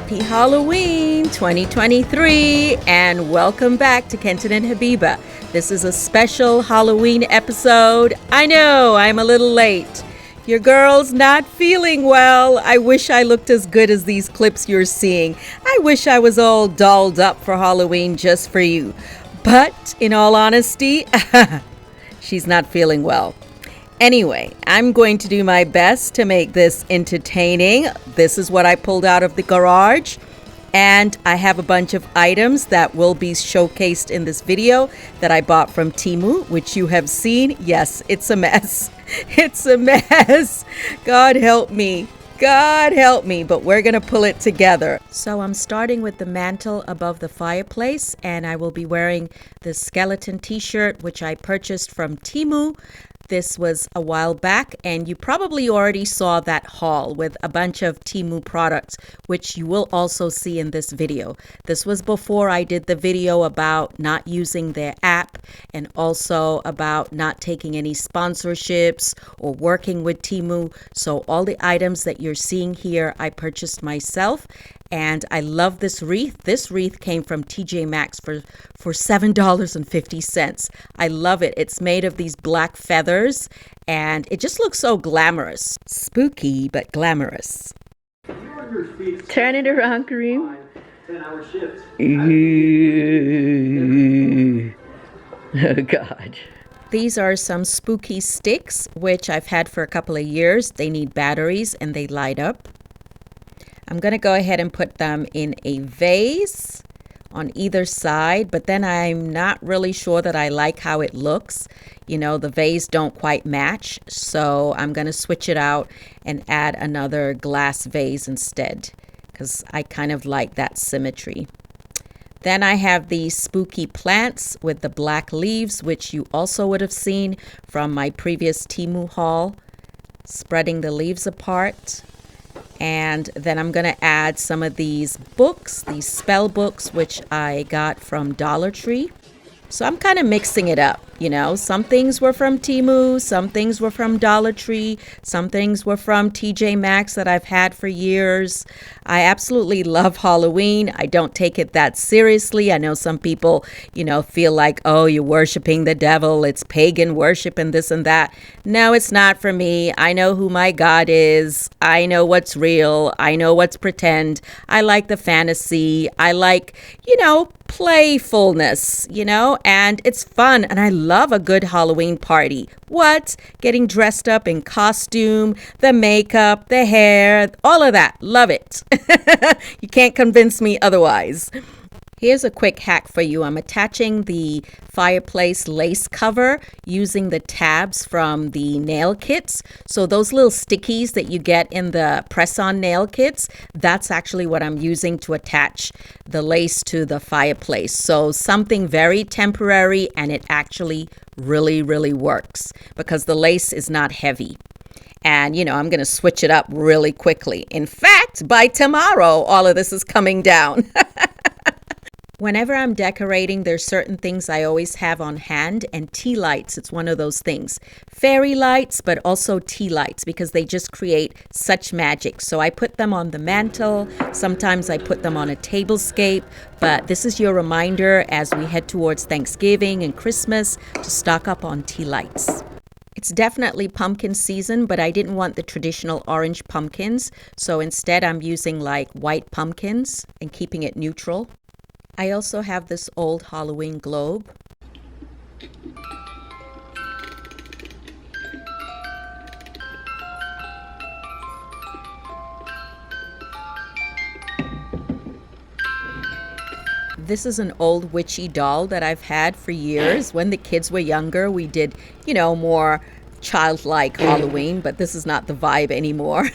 Happy Halloween 2023 and welcome back to Kenton and Habiba. This is a special Halloween episode. I know I'm a little late. Your girl's not feeling well. I wish I looked as good as these clips you're seeing. I wish I was all dolled up for Halloween just for you. But in all honesty, she's not feeling well. Anyway, I'm going to do my best to make this entertaining. This is what I pulled out of the garage. And I have a bunch of items that will be showcased in this video that I bought from Temu, which you have seen. Yes, it's a mess. It's a mess. God help me. God help me, but we're going to pull it together. So I'm starting with the mantle above the fireplace, and I will be wearing this skeleton t-shirt, which I purchased from Temu. This was a while back, and you probably already saw that haul with a bunch of Temu products, which you will also see in this video. This was before I did the video about not using their app and also about not taking any sponsorships or working with Temu. So all the items that you're seeing here, I purchased myself. And I love this wreath. This wreath came from TJ Maxx for $7.50. I love it. It's made of these black feathers and it just looks so glamorous. Spooky, but glamorous. Turn it around, Kareem. 10-hour shifts. Oh, God. These are some spooky sticks, which I've had for a couple of years. They need batteries and they light up. I'm going to go ahead and put them in a vase on either side, but then I'm not really sure that I like how it looks. You know, the vase don't quite match, so I'm going to switch it out and add another glass vase instead because I kind of like that symmetry. Then I have these spooky plants with the black leaves, which you also would have seen from my previous Temu haul, spreading the leaves apart. And then I'm going to add some of these books, these spell books, which I got from Dollar Tree. So I'm kind of mixing it up, you know. Some things were from Temu, some things were from Dollar Tree, some things were from TJ Maxx that I've had for years. I absolutely love Halloween. I don't take it that seriously. I know some people, you know, feel like, oh, you're worshiping the devil. It's pagan worship and this and that. No, it's not for me. I know who my God is. I know what's real. I know what's pretend. I like the fantasy. I like, you know, playfulness, you know, and it's fun. And I love a good Halloween party. What? Getting dressed up in costume, the makeup, the hair, all of that. Love it. You can't convince me otherwise. Here's a quick hack for you. I'm attaching the fireplace lace cover using the tabs from the nail kits. So those little stickies that you get in the press-on nail kits, that's actually what I'm using to attach the lace to the fireplace. So something very temporary, and it actually really, really works because the lace is not heavy. And, you know, I'm going to switch it up really quickly. In fact, by tomorrow, all of this is coming down. Whenever I'm decorating, there's certain things I always have on hand, and tea lights, it's one of those things. Fairy lights, but also tea lights because they just create such magic. So I put them on the mantle. Sometimes I put them on a tablescape, but this is your reminder as we head towards Thanksgiving and Christmas to stock up on tea lights. It's definitely pumpkin season, but I didn't want the traditional orange pumpkins. So instead, I'm using like white pumpkins and keeping it neutral. I also have this old Halloween globe. This is an old witchy doll that I've had for years. When the kids were younger, we did, you know, more childlike Halloween, but this is not the vibe anymore.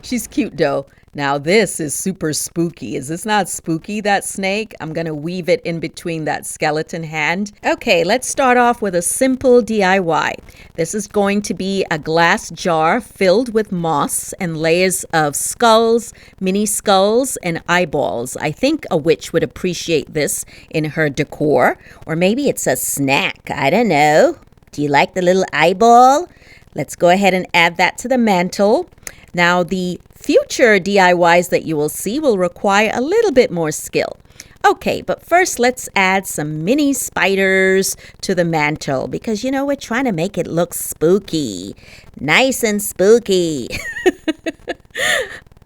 She's cute though. Now this is super spooky. Is this not spooky, that snake? I'm going to weave it in between that skeleton hand. Okay, let's start off with a simple DIY. This is going to be a glass jar filled with moss and layers of skulls, mini skulls, and eyeballs. I think a witch would appreciate this in her decor. Or maybe it's a snack. I don't know. Do you like the little eyeball? Let's go ahead and add that to the mantle. Now, the future DIYs that you will see will require a little bit more skill. Okay, but first let's add some mini spiders to the mantle because, we're trying to make it look spooky. Nice and spooky.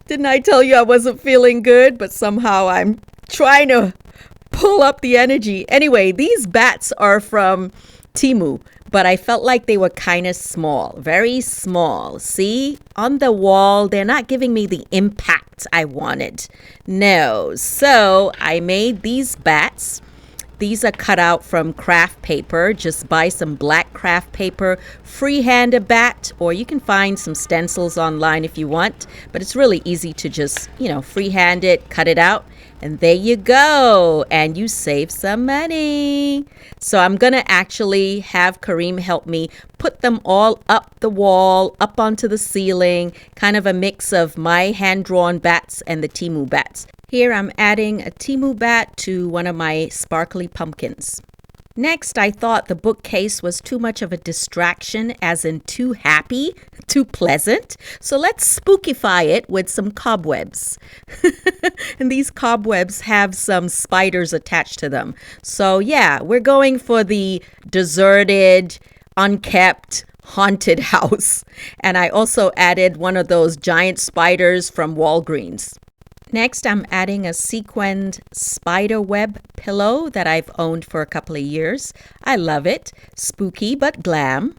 Didn't I tell you I wasn't feeling good? But somehow I'm trying to pull up the energy. Anyway, these bats are from Temu, but I felt like they were kind of small, very small. See, on the wall, they're not giving me the impact I wanted. No, so I made these bats. These are cut out from craft paper. Just buy some black craft paper, freehand a bat, or you can find some stencils online if you want. But it's really easy to just, freehand it, cut it out. And there you go. And you save some money. So I'm going to actually have Kareem help me put them all up the wall, up onto the ceiling, kind of a mix of my hand-drawn bats and the Temu bats. Here I'm adding a Temu bat to one of my sparkly pumpkins. Next, I thought the bookcase was too much of a distraction, as in too happy, too pleasant. So let's spookify it with some cobwebs. And these cobwebs have some spiders attached to them. So yeah, we're going for the deserted, unkept, haunted house. And I also added one of those giant spiders from Walgreens. Next, I'm adding a sequined spider web pillow that I've owned for a couple of years. I love it. Spooky but glam.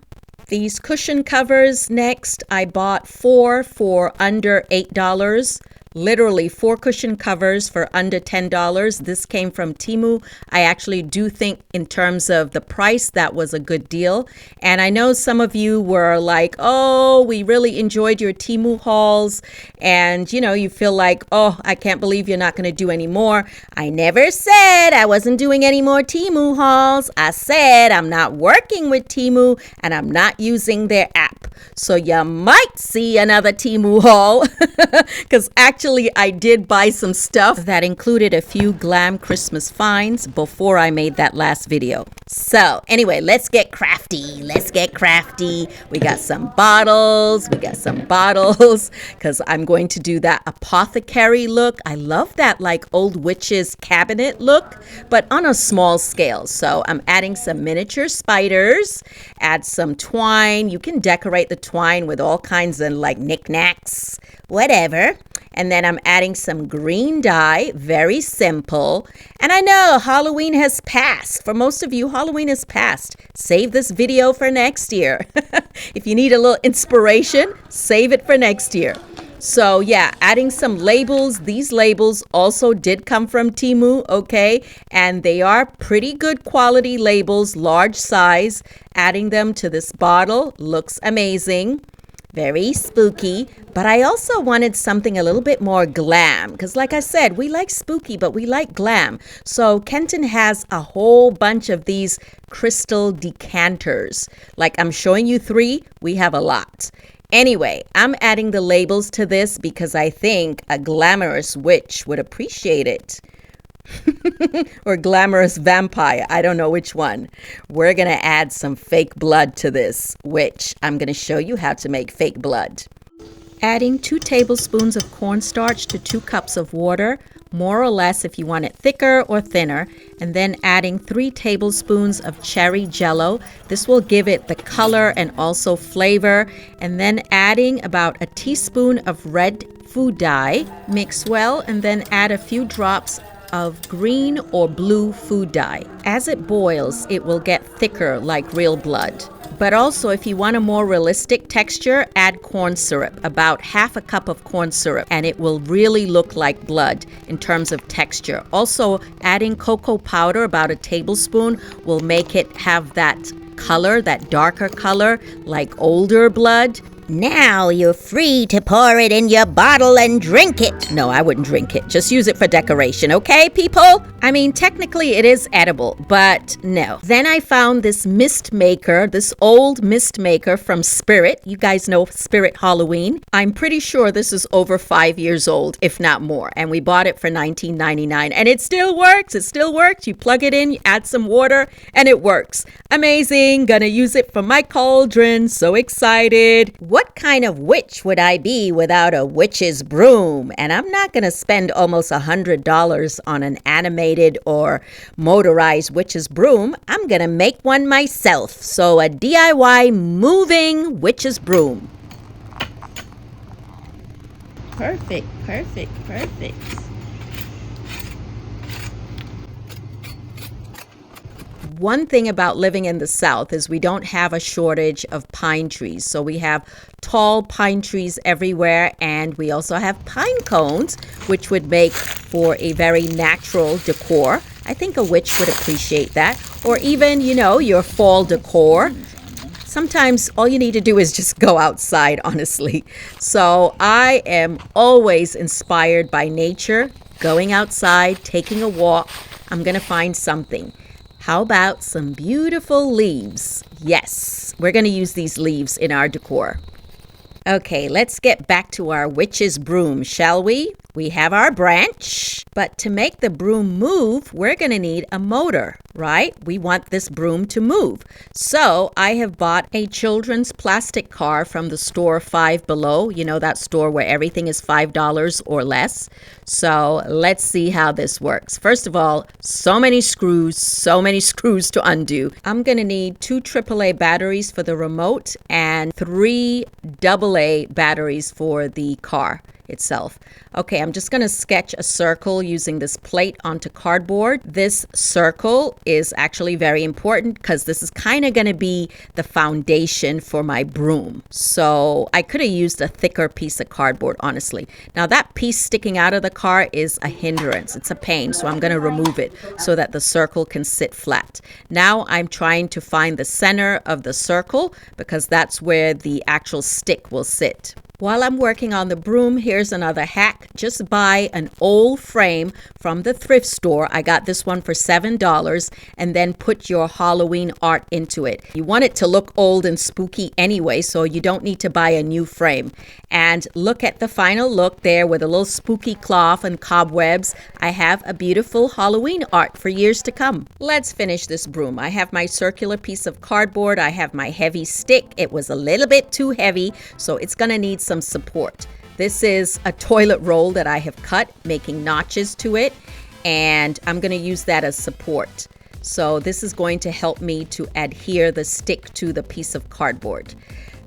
These cushion covers next, I bought 4 for under $8. Literally 4 cushion covers for under $10. This came from Temu. I actually do think in terms of the price, that was a good deal. And I know some of you were like, oh, we really enjoyed your Temu hauls. And, you feel like, oh, I can't believe you're not going to do any more. I never said I wasn't doing any more Temu hauls. I said I'm not working with Temu and I'm not using their app. So you might see another Temu haul because actually I did buy some stuff that included a few glam Christmas finds before I made that last video. So anyway, let's get crafty. We got some bottles because I'm going to do that apothecary look. I love that like old witch's cabinet look, but on a small scale. So I'm adding some miniature spiders, add some twine. You can decorate the twine with all kinds of like knickknacks, whatever. And then I'm adding some green dye, very simple. And I know Halloween has passed. For most of you, Halloween has passed. Save this video for next year. If you need a little inspiration, save it for next year. So yeah, adding some labels. These labels also did come from Temu, okay? And they are pretty good quality labels, large size. Adding them to this bottle looks amazing. Very spooky, but I also wanted something a little bit more glam because like I said, we like spooky, but we like glam. So Kenton has a whole bunch of these crystal decanters. Like I'm showing you 3, we have a lot. Anyway, I'm adding the labels to this because I think a glamorous witch would appreciate it. Or glamorous vampire, I don't know which one. We're going to add some fake blood to this, which I'm going to show you how to make fake blood. Adding 2 tablespoons of cornstarch to 2 cups of water, more or less if you want it thicker or thinner, and then adding 3 tablespoons of cherry jello. This will give it the color and also flavor, and then adding about a teaspoon of red food dye. Mix well and then add a few drops of green or blue food dye. As it boils, it will get thicker like real blood. But also, if you want a more realistic texture, add corn syrup, about half a cup of corn syrup, and it will really look like blood in terms of texture. Also, adding cocoa powder, about a tablespoon, will make it have that color, that darker color, like older blood. Now you're free to pour it in your bottle and drink it. No, I wouldn't drink it. Just use it for decoration, okay, people? I mean, technically it is edible, but no. Then I found this mist maker, this old mist maker from Spirit. You guys know Spirit Halloween. I'm pretty sure this is over 5 years old, if not more. And we bought it for $19.99. And it still works. It still works. You plug it in, you add some water, and it works. Amazing. Gonna use it for my cauldron. So excited. What kind of witch would I be without a witch's broom? And I'm not gonna spend almost $100 on an animated or motorized witch's broom. I'm gonna make one myself. So a DIY moving witch's broom. Perfect, perfect, perfect. One thing about living in the South is we don't have a shortage of pine trees. So we have tall pine trees everywhere, and we also have pine cones, which would make for a very natural decor. I think a witch would appreciate that. Or even, your fall decor. Sometimes all you need to do is just go outside, honestly. So I am always inspired by nature, going outside, taking a walk. I'm going to find something. How about some beautiful leaves? Yes, we're going to use these leaves in our decor. Okay, let's get back to our witch's broom, shall we? We have our branch, but to make the broom move, we're going to need a motor, right? We want this broom to move. So I have bought a children's plastic car from the store Five Below. You know, that store where everything is $5 or less. So let's see how this works. First of all, so many screws to undo. I'm going to need 2 AAA batteries for the remote and 3 AA batteries for the car itself. Okay, I'm just going to sketch a circle using this plate onto cardboard. This circle is actually very important because this is kind of going to be the foundation for my broom. So I could have used a thicker piece of cardboard, honestly. Now that piece sticking out of the car is a hindrance. It's a pain, so I'm going to remove it so that the circle can sit flat. Now I'm trying to find the center of the circle because that's where the actual stick will sit. While I'm working on the broom, here's another hack. Just buy an old frame from the thrift store. I got this one for $7, and then put your Halloween art into it. You want it to look old and spooky anyway, so you don't need to buy a new frame. And look at the final look there with a little spooky cloth and cobwebs. I have a beautiful Halloween art for years to come. Let's finish this broom. I have my circular piece of cardboard. I have my heavy stick. It was a little bit too heavy, so it's going to need some support. This is a toilet roll that I have cut, making notches to it, and I'm going to use that as support. So this is going to help me to adhere the stick to the piece of cardboard.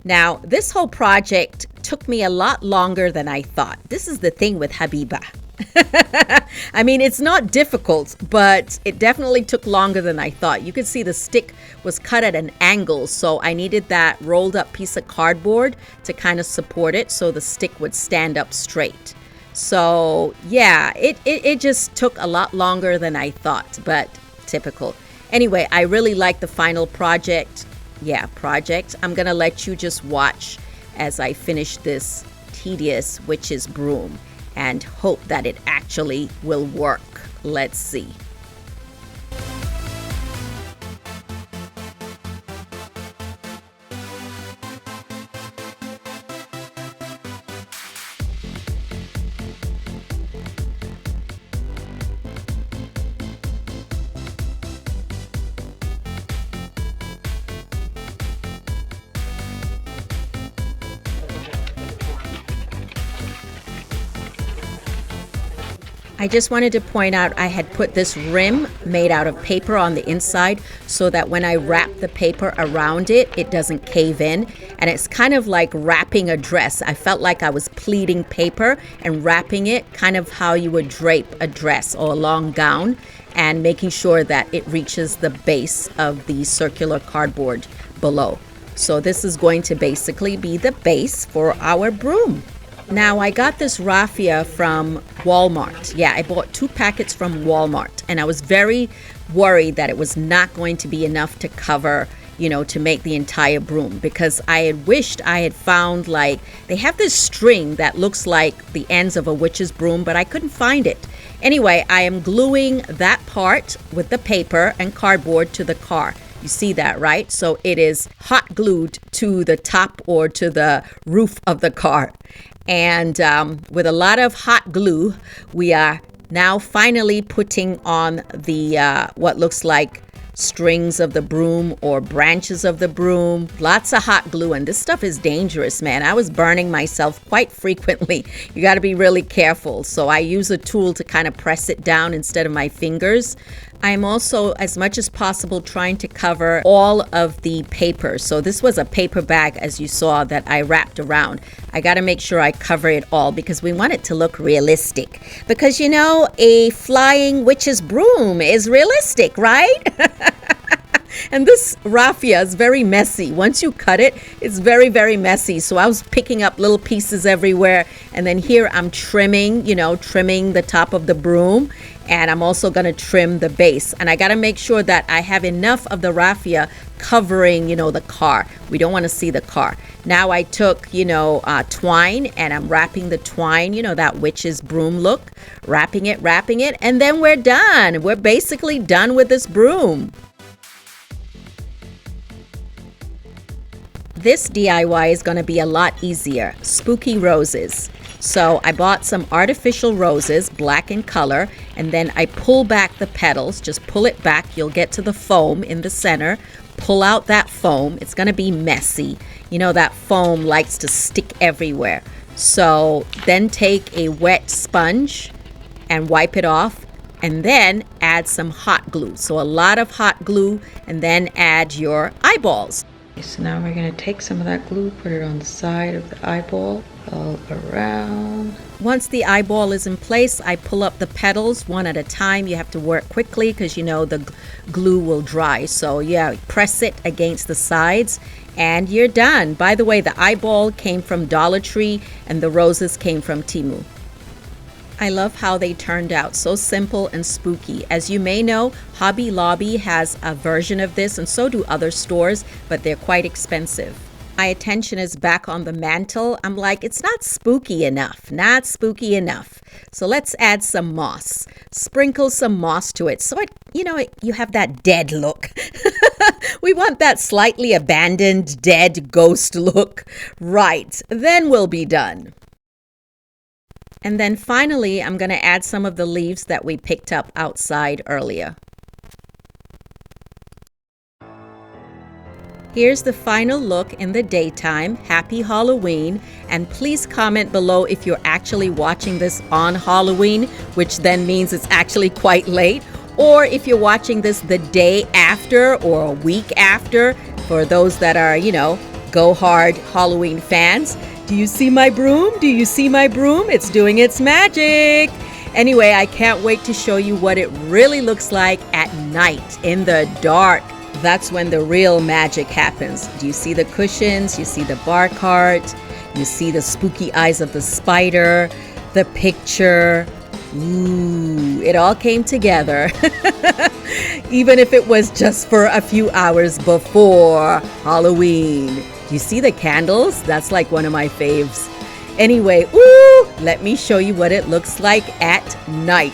Now, this whole project took me a lot longer than I thought. This is the thing with Habiba. I mean, it's not difficult, but it definitely took longer than I thought. You could see the stick was cut at an angle, so I needed that rolled up piece of cardboard to kind of support it so the stick would stand up straight. So yeah, it just took a lot longer than I thought, but typical. Anyway, I really like the final project. I'm gonna let you just watch as I finish this tedious witch's broom and hope that it actually will work. Let's see. I just wanted to point out I had put this rim made out of paper on the inside so that when I wrap the paper around it, it doesn't cave in. And it's kind of like wrapping a dress. I felt like I was pleating paper and wrapping it, kind of how you would drape a dress or a long gown, and making sure that it reaches the base of the circular cardboard below. So this is going to basically be the base for our broom. Now, I got this raffia from Walmart. Yeah, I bought 2 packets from Walmart, and I was very worried that it was not going to be enough to cover to make the entire broom, because I had wished I had found, like, they have this string that looks like the ends of a witch's broom, but I couldn't find it. Anyway, I am gluing that part with the paper and cardboard to the car. You see that, right? So it is hot glued to the top or to the roof of the car. And with a lot of hot glue, we are now finally putting on the what looks like strings of the broom or branches of the broom. Lots of hot glue, and this stuff is dangerous, man. I was burning myself quite frequently. You got to be really careful. So I use a tool to kind of press it down instead of my fingers. I'm also, as much as possible, trying to cover all of the paper. So this was a paper bag, as you saw, that I wrapped around. I got to make sure I cover it all because we want it to look realistic. Because, a flying witch's broom is realistic, right? And this raffia is very messy. Once you cut it, it's very, very messy. So I was picking up little pieces everywhere. And then here I'm trimming the top of the broom. And I'm also going to trim the base. And I got to make sure that I have enough of the raffia covering, the car. We don't want to see the car. Now I took, twine, and I'm wrapping the twine, that witch's broom look, wrapping it, and then we're done. We're basically done with this broom. This DIY is going to be a lot easier. Spooky roses. So I bought some artificial roses, black in color, and then I pull back the petals. Just pull it back. You'll get to the foam in the center. Pull out that foam. It's going to be messy. That foam likes to stick everywhere. So then take a wet sponge and wipe it off, and then add some hot glue. So a lot of hot glue, and then add your eyeballs. So now we're going to take some of that glue, put it on the side of the eyeball, all around. Once the eyeball is in place, I pull up the petals one at a time. You have to work quickly because the glue will dry. So yeah, press it against the sides and you're done. By the way, the eyeball came from Dollar Tree and the roses came from Temu. I love how they turned out, so simple and spooky. As you may know, Hobby Lobby has a version of this, and so do other stores, but they're quite expensive. My attention is back on the mantle. I'm like, it's not spooky enough, not spooky enough. So let's add some moss. Sprinkle some moss to it so you have that dead look. We want that slightly abandoned, dead ghost look. Right, then we'll be done. And then finally, I'm going to add some of the leaves that we picked up outside earlier. Here's the final look in the daytime. Happy Halloween. And please comment below if you're actually watching this on Halloween, which then means it's actually quite late, or if you're watching this the day after or a week after, for those that are, go hard Halloween fans. Do you see my broom? Do you see my broom? It's doing its magic. Anyway, I can't wait to show you what it really looks like at night in the dark. That's when the real magic happens. Do you see the cushions? You see the bar cart? You see the spooky eyes of the spider, the picture. Ooh, it all came together. Even if it was just for a few hours before Halloween. You see the candles? That's like one of my faves. Anyway, let me show you what it looks like at night.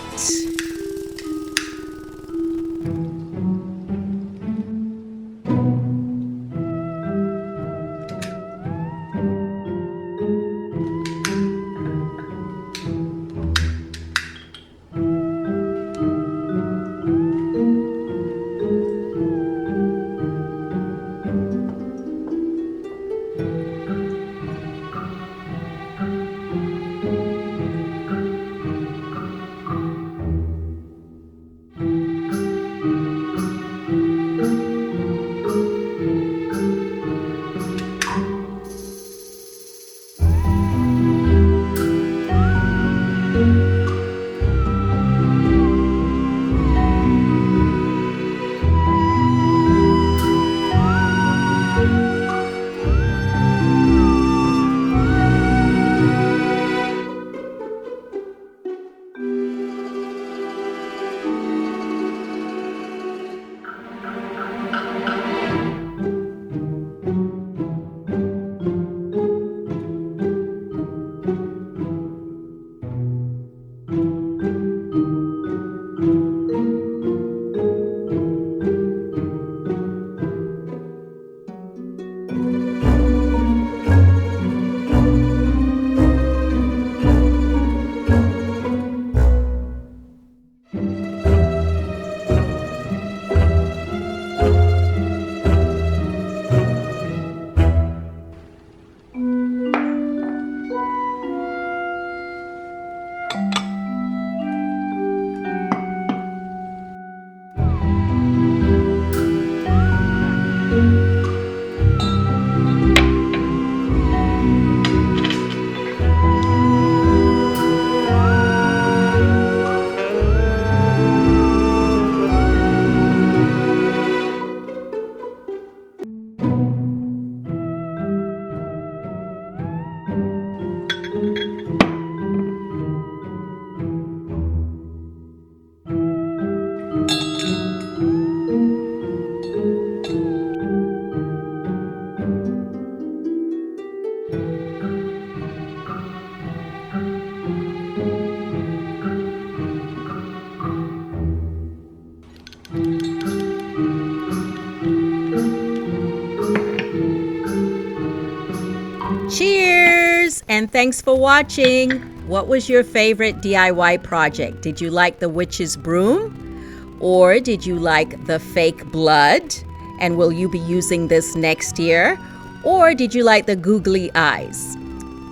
and thanks for watching. What was your favorite DIY project? Did you like the witch's broom? Or did you like the fake blood? And will you be using this next year? Or did you like the googly eyes?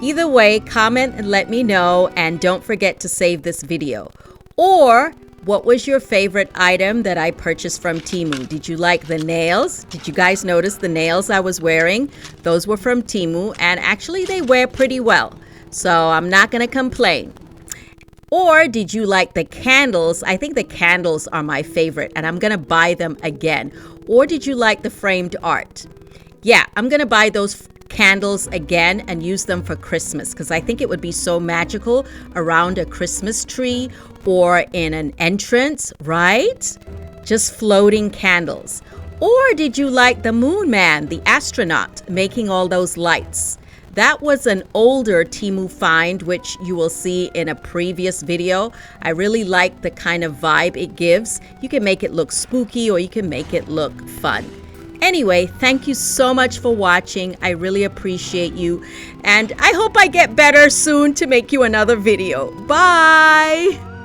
Either way, comment and let me know, and don't forget to save this video. Or what was your favorite item that I purchased from Temu? Did you like the nails? Did you guys notice the nails I was wearing? Those were from Temu, and actually they wear pretty well. So I'm not going to complain. Or did you like the candles? I think the candles are my favorite, and I'm going to buy them again. Or did you like the framed art? Yeah, I'm going to buy those candles again and use them for Christmas, because I think it would be so magical around a Christmas tree or in an entrance, right? Just floating candles. Or did you like the moon man, the astronaut, making all those lights? That was an older Temu find, which you will see in a previous video. I really like the kind of vibe it gives. You can make it look spooky or you can make it look fun. Anyway, thank you so much for watching. I really appreciate you. And I hope I get better soon to make you another video. Bye!